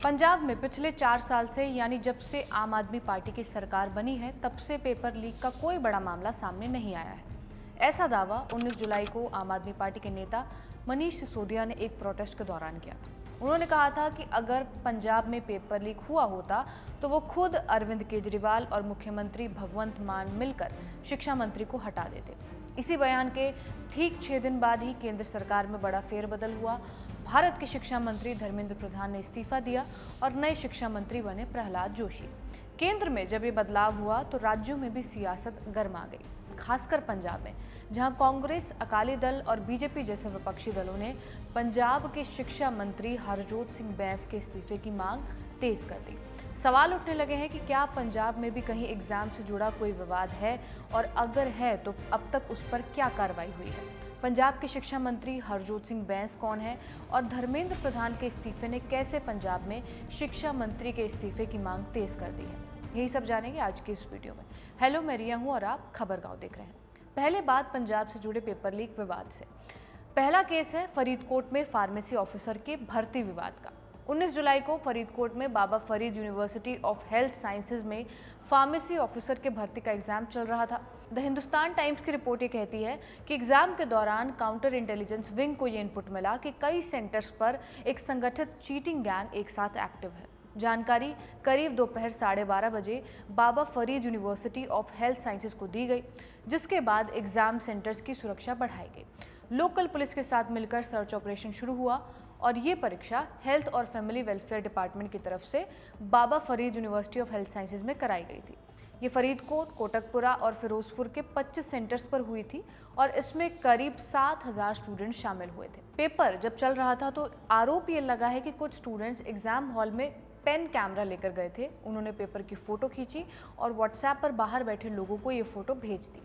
पंजाब में पिछले 4 साल से यानी जब से आम आदमी पार्टी की सरकार बनी है तब से पेपर लीक का कोई बड़ा मामला सामने नहीं आया है। ऐसा दावा 19 जुलाई को आम आदमी पार्टी के नेता मनीष सिसोदिया ने एक प्रोटेस्ट के दौरान किया था। उन्होंने कहा था कि अगर पंजाब में पेपर लीक हुआ होता तो वो खुद अरविंद केजरीवाल और मुख्यमंत्री भगवंत मान मिलकर शिक्षा मंत्री को हटा देते। इसी बयान के ठीक 6 दिन बाद ही केंद्र सरकार में बड़ा फेरबदल हुआ। भारत के शिक्षा मंत्री धर्मेंद्र प्रधान ने इस्तीफा दिया और नए शिक्षा मंत्री बने प्रहलाद जोशी। केंद्र में जब ये बदलाव हुआ तो राज्यों में भी सियासत गर्मा गई, खासकर पंजाब में, जहां कांग्रेस, अकाली दल और बीजेपी जैसे विपक्षी दलों ने पंजाब के शिक्षा मंत्री हरजोत सिंह बैंस के इस्तीफे की मांग तेज कर दी। सवाल उठने लगे हैं कि क्या पंजाब में भी कहीं एग्जाम से जुड़ा कोई विवाद है और अगर है तो अब तक उस पर क्या कार्रवाई हुई है। पंजाब के शिक्षा मंत्री हरजोत सिंह बैंस कौन है और धर्मेंद्र प्रधान के इस्तीफे ने कैसे पंजाब में शिक्षा मंत्री के इस्तीफे की मांग तेज कर दी है, यही सब जानेंगे आज की इस वीडियो में। हेलो, मैं रिया हूँ और आप खबर गाँव देख रहे हैं। पहले बात पंजाब से जुड़े पेपर लीक विवाद से। पहला केस है फरीदकोट में फार्मेसी ऑफिसर के भर्ती विवाद का। 19 जुलाई को फरीदकोट में Baba Farid university of health sciences में फार्मेसी ऑफिसर के भर्ती का एग्जाम चल रहा था। द हिंदुस्तान टाइम्स की रिपोर्ट ये कहती है कि एग्जाम के दौरान काउंटर इंटेलिजेंस विंग को ये इनपुट मिला कि कई सेंटर्स पर एक संगठित चीटिंग गैंग एक साथ एक्टिव है। जानकारी करीब दोपहर 12:30 बजे Baba Farid university of health sciences को दी गई, जिसके बाद एग्जाम सेंटर्स की सुरक्षा बढ़ाई गई। लोकल पुलिस के साथ मिलकर सर्च ऑपरेशन शुरू हुआ और ये परीक्षा हेल्थ और फैमिली वेलफेयर डिपार्टमेंट की तरफ से Baba Farid university of health sciences में कराई गई थी। ये फरीदकोट, कोटकपुरा और फिरोजपुर के 25 सेंटर्स पर हुई थी और इसमें करीब 7,000 स्टूडेंट शामिल हुए थे। पेपर जब चल रहा था तो आरोप ये लगा है कि कुछ स्टूडेंट्स एग्जाम हॉल में पेन कैमरा लेकर गए थे। उन्होंने पेपर की फ़ोटो खींची और व्हाट्सएप पर बाहर बैठे लोगों को ये फ़ोटो भेज दी।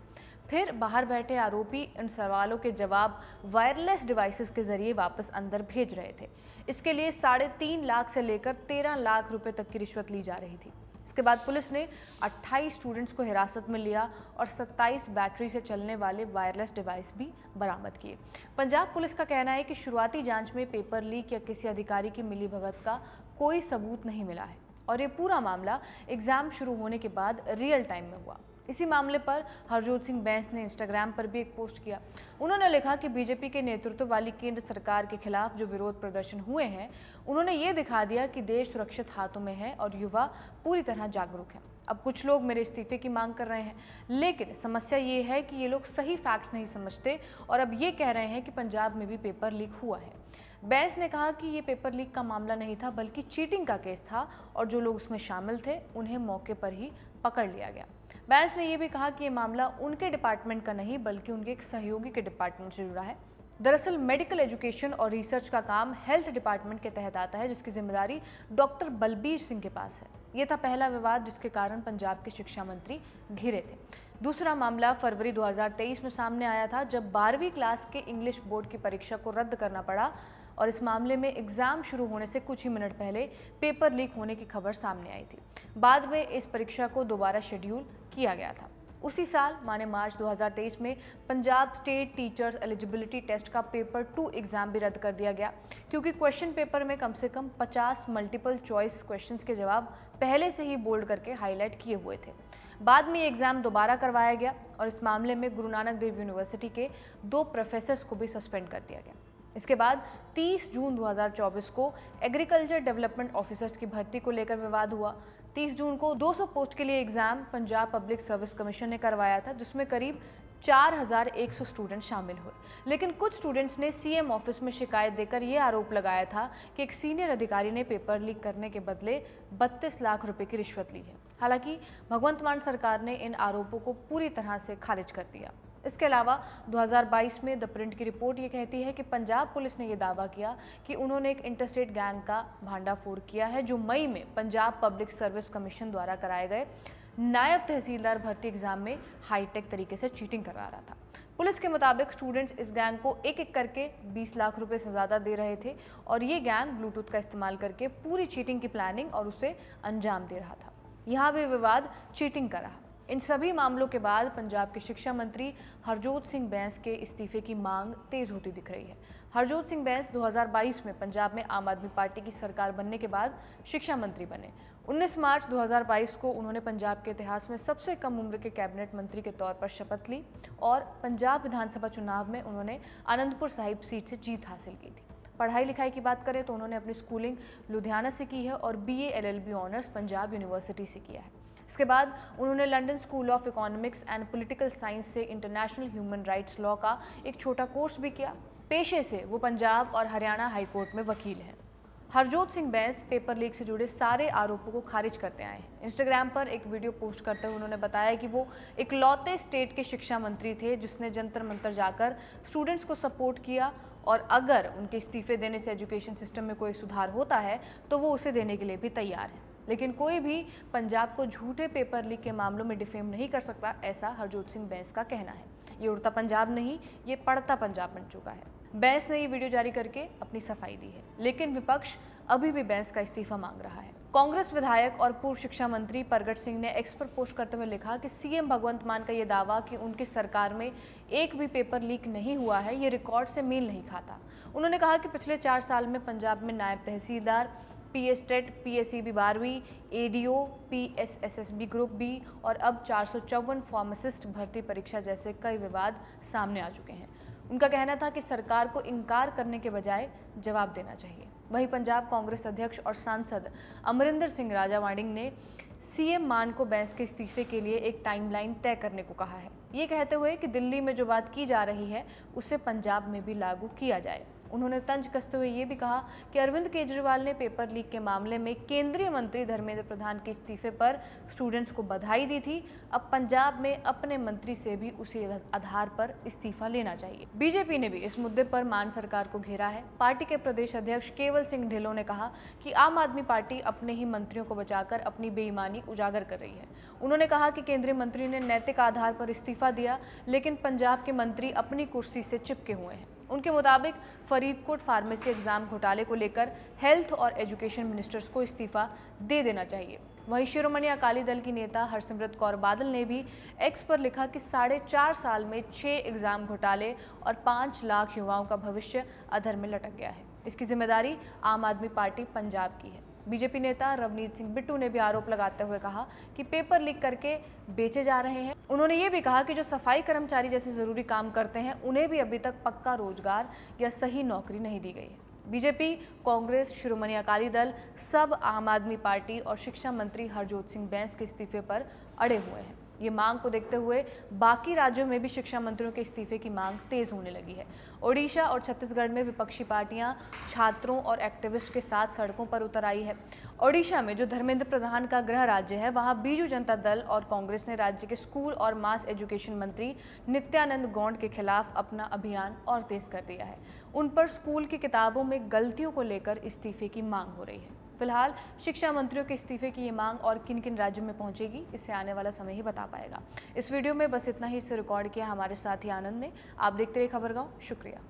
फिर बाहर बैठे आरोपी इन सवालों के जवाब वायरलेस डिवाइसेस के जरिए वापस अंदर भेज रहे थे। इसके लिए 3.5 लाख से लेकर 13 लाख रुपए तक की रिश्वत ली जा रही थी। इसके बाद पुलिस ने 28 स्टूडेंट्स को हिरासत में लिया और 27 बैटरी से चलने वाले वायरलेस डिवाइस भी बरामद किए। पंजाब पुलिस का कहना है कि शुरुआती जांच में पेपर लीक या किसी अधिकारी की मिलीभगत का कोई सबूत नहीं मिला है और ये पूरा मामला एग्जाम शुरू होने के बाद रियल टाइम में हुआ। इसी मामले पर हरजोत सिंह बैंस ने इंस्टाग्राम पर भी एक पोस्ट किया। उन्होंने लिखा कि बीजेपी के नेतृत्व वाली केंद्र सरकार के खिलाफ जो विरोध प्रदर्शन हुए हैं, उन्होंने ये दिखा दिया कि देश सुरक्षित हाथों में है और युवा पूरी तरह जागरूक हैं। अब कुछ लोग मेरे इस्तीफे की मांग कर रहे हैं, लेकिन समस्या ये है कि ये लोग सही फैक्ट्स नहीं समझते और अब ये कह रहे हैं कि पंजाब में भी पेपर लीक हुआ है। बैंस ने कहा कि ये पेपर लीक का मामला नहीं था बल्कि चीटिंग का केस था और जो लोग उसमें शामिल थे उन्हें मौके पर ही पकड़ लिया गया। बैंस ने यह भी कहा कि ये मामला उनके डिपार्टमेंट का नहीं बल्कि उनके एक सहयोगी के डिपार्टमेंट से जुड़ा है। दरअसल मेडिकल एजुकेशन और रिसर्च का काम हेल्थ डिपार्टमेंट के तहत आता है, जिसकी जिम्मेदारी डॉक्टर बलबीर सिंह के पास है। ये था पहला विवाद जिसके कारण पंजाब के शिक्षा मंत्री घिरे थे। दूसरा मामला फरवरी 2023 में सामने आया था, जब 12वीं क्लास के इंग्लिश बोर्ड की परीक्षा को रद्द करना पड़ा और इस मामले में एग्जाम शुरू होने से कुछ ही मिनट पहले पेपर लीक होने की खबर सामने आई थी। बाद में इस परीक्षा को दोबारा शेड्यूल किया गया था। उसी साल माने मार्च 2023 में Punjab state teachers eligibility test का पेपर 2 एग्जाम भी रद्द कर दिया गया, क्योंकि क्वेश्चन पेपर में कम से कम 50 मल्टीपल चॉइस क्वेश्चंस के जवाब पहले से ही बोल्ड करके हाईलाइट किए हुए थे। बाद में ये एग्जाम दोबारा करवाया गया और इस मामले में गुरु नानक देव यूनिवर्सिटी के 2 प्रोफेसर्स को भी सस्पेंड कर दिया गया। इसके बाद 30 जून 2024 को एग्रीकल्चर डेवलपमेंट ऑफिसर्स की भर्ती को लेकर विवाद हुआ। 30 जून को 200 पोस्ट के लिए exam Punjab public service commission ने करवाया था, जिसमें करीब 4100 स्टूडेंट शामिल हुए। लेकिन कुछ स्टूडेंट्स ने सीएम ऑफिस में शिकायत देकर यह आरोप लगाया था कि एक सीनियर अधिकारी ने पेपर लीक करने के बदले 32 लाख रुपए की रिश्वत ली है। हालांकि भगवंत मान सरकार ने इन आरोपों को पूरी तरह से खारिज कर दिया। इसके अलावा 2022 में द प्रिंट की रिपोर्ट ये कहती है कि पंजाब पुलिस ने यह दावा किया कि उन्होंने एक इंटरस्टेट गैंग का भांडाफोड़ किया है, जो मई में पंजाब पब्लिक सर्विस कमीशन द्वारा कराए गए नायब तहसीलदार भर्ती एग्जाम में हाईटेक तरीके से चीटिंग करा रहा था। पुलिस के मुताबिक स्टूडेंट्स इस गैंग को एक एक करके 20 लाख रुपए से ज़्यादा दे रहे थे और ये गैंग ब्लूटूथ का इस्तेमाल करके पूरी चीटिंग की प्लानिंग और उसे अंजाम दे रहा था। यहाँ भी विवाद चीटिंग का रहा। इन सभी मामलों के बाद पंजाब के शिक्षा मंत्री हरजोत सिंह बैंस के इस्तीफे की मांग तेज होती दिख रही है। हरजोत सिंह बैंस 2022 में पंजाब में आम आदमी पार्टी की सरकार बनने के बाद शिक्षा मंत्री बने। 19 मार्च 2022 को उन्होंने पंजाब के इतिहास में सबसे कम उम्र के कैबिनेट मंत्री के तौर पर शपथ ली और पंजाब विधानसभा चुनाव में उन्होंने आनंदपुर साहिब सीट से जीत हासिल की थी। पढ़ाई लिखाई की बात करें तो उन्होंने अपनी स्कूलिंग लुधियाना से की है और BA LLB honours Punjab university से किया है। इसके बाद उन्होंने London school of economics and political science से इंटरनेशनल ह्यूमन राइट्स लॉ का एक छोटा कोर्स भी किया। पेशे से वो पंजाब और हरियाणा हाई कोर्ट में वकील हैं। हरजोत सिंह बैंस पेपर लीक से जुड़े सारे आरोपों को खारिज करते आए हैं। इंस्टाग्राम पर एक वीडियो पोस्ट करते हुए उन्होंने बताया कि वो इकलौते स्टेट के शिक्षा मंत्री थे जिसने जंतर मंतर जाकर स्टूडेंट्स को सपोर्ट किया और अगर उनके इस्तीफे देने से एजुकेशन सिस्टम में कोई सुधार होता है तो वो उसे देने के लिए भी तैयार है। लेकिन कोई भी पंजाब को झूठे पेपर लीक के मामलों में डिफेम नहीं कर सकता, ऐसा हरजोत सिंह बैंस का कहना है। ये उड़ता पंजाब नहीं, ये पड़ता पंजाब बन चुका है। बैंस ने ये वीडियो जारी करके अपनी सफाई दी है, लेकिन विपक्ष अभी भी बैंस का इस्तीफा मांग रहा है। कांग्रेस विधायक और पूर्व शिक्षा मंत्री परगट सिंह ने एक्स पर पोस्ट करते हुए लिखा कि CM भगवंत मान का ये दावा कि उनकी सरकार में एक भी पेपर लीक नहीं हुआ है, ये रिकॉर्ड से मेल नहीं खाता। उन्होंने कहा कि पिछले 4 साल में पंजाब में नायब तहसीलदार, PS टेट, PSEB 12वीं, ADO, PSSSB ग्रुप B और अब 454 फार्मासिस्ट भर्ती परीक्षा जैसे कई विवाद सामने आ चुके हैं। उनका कहना था कि सरकार को इनकार करने के बजाय जवाब देना चाहिए। वहीं पंजाब कांग्रेस अध्यक्ष और सांसद अमरिंदर सिंह राजावाणिंग ने CM मान को बैंस के इस्तीफे के लिए एक टाइमलाइन तय करने को कहा है, ये कहते हुए कि दिल्ली में जो बात की जा रही है उसे पंजाब में भी लागू किया जाए। उन्होंने तंज कसते हुए ये भी कहा कि अरविंद केजरीवाल ने पेपर लीक के मामले में केंद्रीय मंत्री धर्मेंद्र प्रधान के इस्तीफे पर स्टूडेंट्स को बधाई दी थी। अब पंजाब में अपने मंत्री से भी उसी आधार पर इस्तीफा लेना चाहिए। बीजेपी ने भी इस मुद्दे पर मान सरकार को घेरा है। पार्टी के प्रदेश अध्यक्ष केवल सिंह ढिल्लों ने कहा कि आम आदमी पार्टी अपने ही मंत्रियों को बचाकर अपनी बेईमानी उजागर कर रही है। उन्होंने कहा कि केंद्रीय मंत्री ने नैतिक आधार पर इस्तीफा दिया, लेकिन पंजाब के मंत्री अपनी कुर्सी से चिपके हुए हैं। उनके मुताबिक फरीदकोट फार्मेसी एग्जाम घोटाले को लेकर हेल्थ और एजुकेशन मिनिस्टर्स को इस्तीफा दे देना चाहिए। वहीं शिरोमणि अकाली दल की नेता हरसिमरत कौर बादल ने भी एक्स पर लिखा कि 4.5 साल में 6 एग्जाम घोटाले और 5 लाख युवाओं का भविष्य अधर में लटक गया है। इसकी जिम्मेदारी आम आदमी पार्टी पंजाब की है। बीजेपी नेता रवनीत सिंह बिट्टू ने भी आरोप लगाते हुए कहा कि पेपर लीक करके बेचे जा रहे हैं। उन्होंने ये भी कहा कि जो सफाई कर्मचारी जैसे जरूरी काम करते हैं उन्हें भी अभी तक पक्का रोजगार या सही नौकरी नहीं दी गई है। बीजेपी, कांग्रेस, शिरोमणि अकाली दल सब आम आदमी पार्टी और शिक्षा मंत्री हरजोत सिंह बैंस के इस्तीफे पर अड़े हुए हैं। ये मांग को देखते हुए बाकी राज्यों में भी शिक्षा मंत्रियों के इस्तीफे की मांग तेज होने लगी है। ओडिशा और छत्तीसगढ़ में विपक्षी पार्टियां छात्रों और एक्टिविस्ट के साथ सड़कों पर उतर आई है। ओडिशा में जो धर्मेंद्र प्रधान का गृह राज्य है, वहां बीजू जनता दल और कांग्रेस ने राज्य के स्कूल और मास एजुकेशन मंत्री नित्यानंद गौड़ के खिलाफ अपना अभियान और तेज कर दिया है। उन पर स्कूल की किताबों में गलतियों को लेकर इस्तीफे की मांग हो रही है। फिलहाल शिक्षा मंत्रियों के इस्तीफे की ये मांग और किन किन राज्यों में पहुंचेगी, इससे आने वाला समय ही बता पाएगा। इस वीडियो में बस इतना ही। इसे रिकॉर्ड किया हमारे साथी आनंद ने। आप देखते रहिए खबरगांव। शुक्रिया।